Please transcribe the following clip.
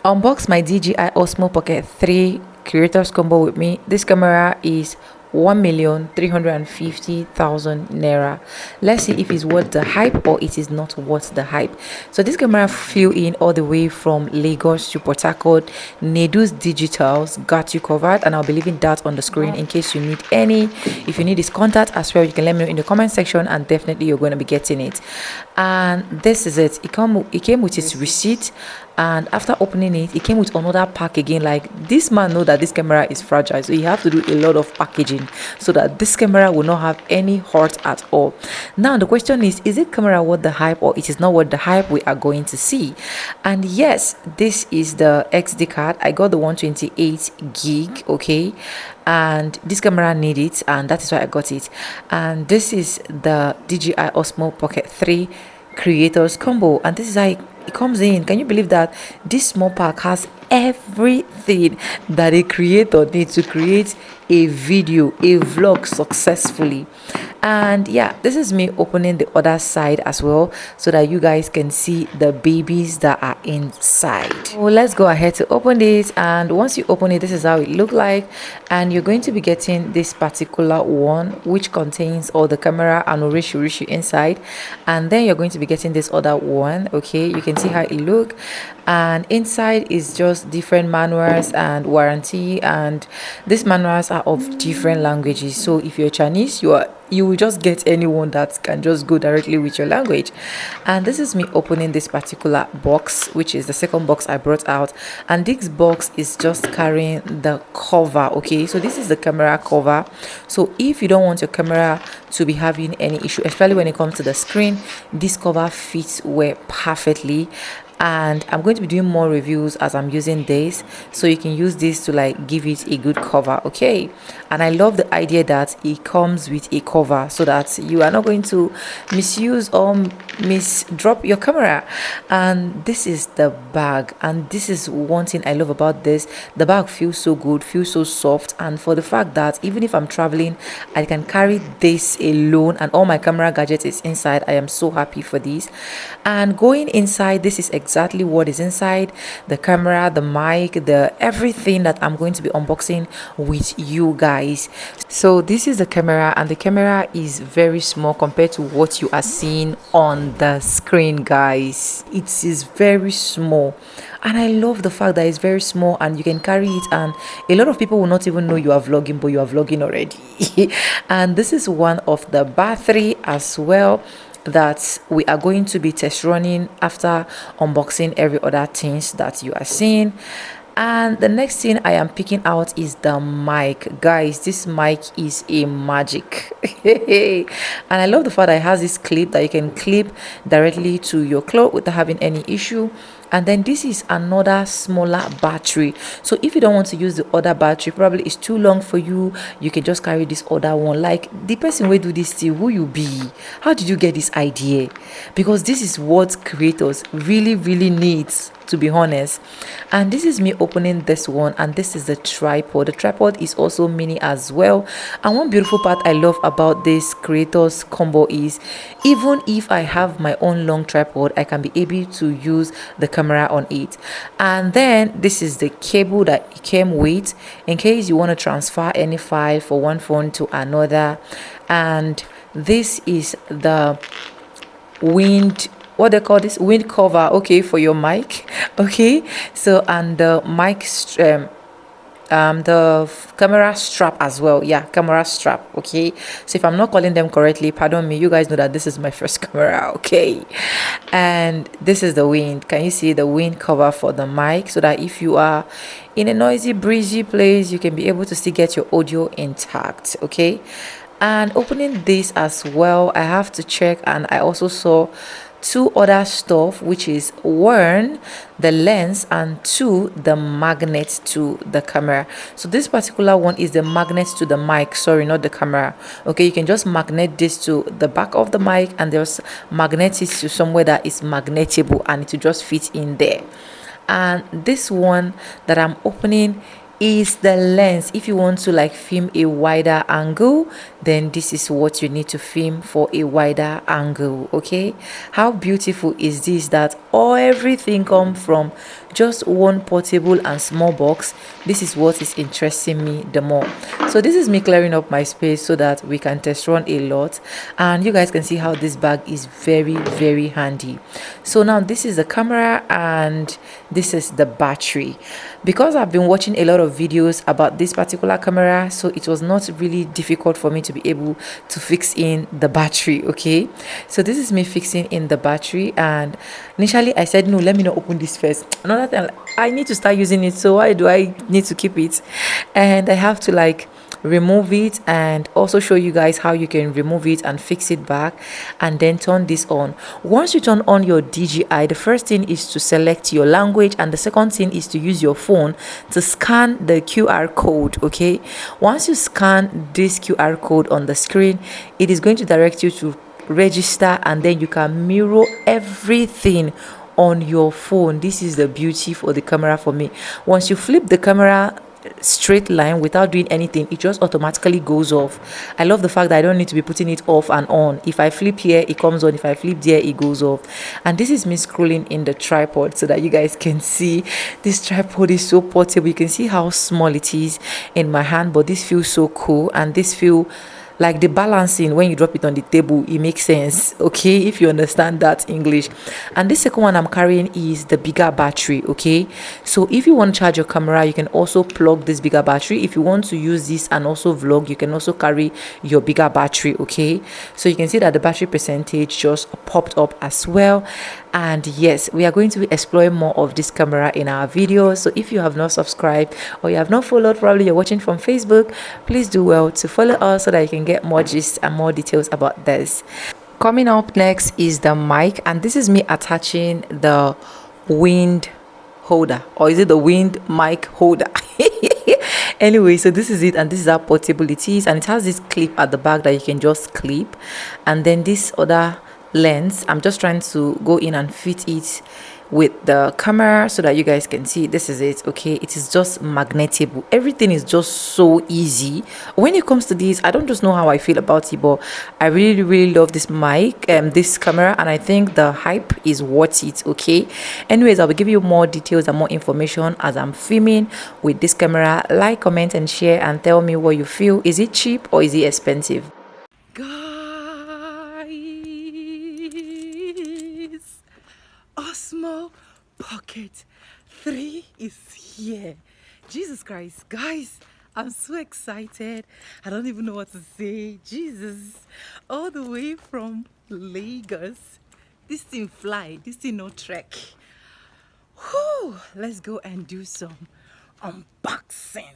Unbox my DJI Osmo Pocket 3 creators combo with me. This camera is 1,350,000 naira. Let's see if it's worth the hype or it is not worth the hype. So this camera flew in all the way from Lagos to Port Harcourt. Nedu's Digitals got you covered, and I'll be leaving that on the screen in case you need any. If you need his contact as well, you can let me know in the comment section, and definitely you're going to be getting it. And this is it. It came with its receipt, and after opening it, it came with another pack again. Like, this man know that this camera is fragile, so you have to do a lot of packaging so that this camera will not have any hurt at all. Now the question is it camera worth the hype or it is not worth the hype? We are going to see. And yes, this is the XD card. I got the 128 gig, okay, and this camera need it, and that is why I got it. And this is the DJI Osmo Pocket 3 creators combo, and this is how it comes in. Can you believe that this small pack has everything that a creator needs to create a video, a vlog successfully? And yeah, this is me opening the other side as well so that you guys can see the babies that are inside. So let's go ahead to open this, and once you open it, this is how it look like. And you're going to be getting this particular one, which contains all the camera and rishi inside, and then you're going to be getting this other one. Okay, you can see how it look, and inside is just different manuals and warranty, and these manuals are of different languages. So if you're Chinese, you will just get anyone that can just go directly with your language. And this is me opening this particular box, which is the second box I brought out, and this box is just carrying the cover. Okay, so this is the camera cover. So if you don't want your camera to be having any issue, especially when it comes to the screen, this cover fits well perfectly. And I'm going to be doing more reviews as I'm using this, so you can use this to like give it a good cover. Okay, and I love the idea that it comes with a cover so that you are not going to misuse or drop your camera. And this is the bag, and this is one thing I love about this. The bag feels so good, feels so soft, and for the fact that even if I'm traveling, I can carry this alone and all my camera gadgets is inside. I am so happy for this. And going inside, this is exactly what is inside: the camera, the mic, the everything that I'm going to be unboxing with you guys. So this is the camera, and the camera is very small compared to what you are seeing on the screen, guys. It is very small, and I love the fact that it's very small and you can carry it, and a lot of people will not even know you are vlogging, but you are vlogging already. And this is one of the battery as well that we are going to be test running after unboxing every other things that you are seeing. And the next thing I am picking out is the mic. Guys, this mic is a magic. And I love the fact that it has this clip that you can clip directly to your cloth without having any issue. And then this is another smaller battery, so if you don't want to use the other battery, probably it's too long for you, you can just carry this other one. Like, the person will do this thing, who you be? How did you get this idea? Because this is what creators really need, to be honest. And this is me opening this one, and this is the tripod. The tripod is also mini as well. And one beautiful part I love about this creators combo is, even if I have my own long tripod, I can be able to use the camera on it. And then this is the cable that it came with in case you want to transfer any file for one phone to another. And this is the what they call this, wind cover, okay, for your mic. Okay, so, and the mic the camera strap as well. Yeah, camera strap. Okay, so if I'm not calling them correctly, pardon me, you guys know that this is my first camera. Okay, and this is the wind. Can you see the wind cover for the mic, so that if you are in a noisy, breezy place, you can be able to still get your audio intact. Okay, and opening this as well, I have to check, and I also saw two other stuff, which is one, the lens, and two, the magnet to the camera. So this particular one is the magnet to the mic, sorry, not the camera. Okay, you can just magnet this to the back of the mic, and there's magnet it to somewhere that is magnetable, and it will just fit in there. And this one that I'm opening is the lens. If you want to like film a wider angle, then this is what you need to film for a wider angle. Okay, how beautiful is this, that everything come from just one portable and small box. This is what is interesting me the more. So this is me clearing up my space so that we can test run a lot, and you guys can see how this bag is very handy. So now this is the camera and this is the battery. Because I've been watching a lot of videos about this particular camera, so it was not really difficult for me to be able to fix in the battery. Okay, so this is me fixing in the battery, and initially I said no, let me not open this first. Another thing, I need to start using it, so why do I need to keep it? And I have to like remove it and also show you guys how you can remove it and fix it back, and then turn this on. Once you turn on your DJI, the first thing is to select your language, and the second thing is to use your phone to scan the QR code. Okay, once you scan this QR code on the screen, it is going to direct you to register, and then you can mirror everything on your phone. This is the beauty for the camera for me. Once you flip the camera straight line without doing anything, it just automatically goes off. I love the fact that I don't need to be putting it off and on. If I flip here, it comes on. If I flip there, it goes off. And this is me scrolling in the tripod so that you guys can see. This tripod is so portable. You can see how small it is in my hand, but this feels so cool, and this feel like the balancing when you drop it on the table, it makes sense. Okay, if you understand that English. And this second one I'm carrying is the bigger battery. Okay, so if you want to charge your camera, you can also plug this bigger battery. If you want to use this and also vlog, you can also carry your bigger battery. Okay, so you can see that the battery percentage just popped up as well. And yes, we are going to be exploring more of this camera in our videos. So if you have not subscribed or you have not followed, probably you're watching from Facebook, please do well to follow us so that you can get more gist and more details about this. Coming up next is the mic, and this is me attaching the wind holder, or is it the wind mic holder? Anyway, so this is it, and this is how portable it is, and it has this clip at the back that you can just clip, and then this other lens, I'm just trying to go in and fit it with the camera so that you guys can see. This is it. Okay, it is just magnetable. Everything is just so easy when it comes to this. I don't just know how I feel about it, but I really love this mic, this camera, and I think the hype is worth it. Okay, anyways, I will give you more details and more information as I'm filming with this camera. Like, comment and share, and tell me what you feel. Is it cheap or is it expensive? Osmo Pocket 3 is here. Jesus Christ, guys, I'm so excited. I don't even know what to say. Jesus, all the way from Lagos. This thing fly, this thing no trek. Whew, let's go and do some unboxing.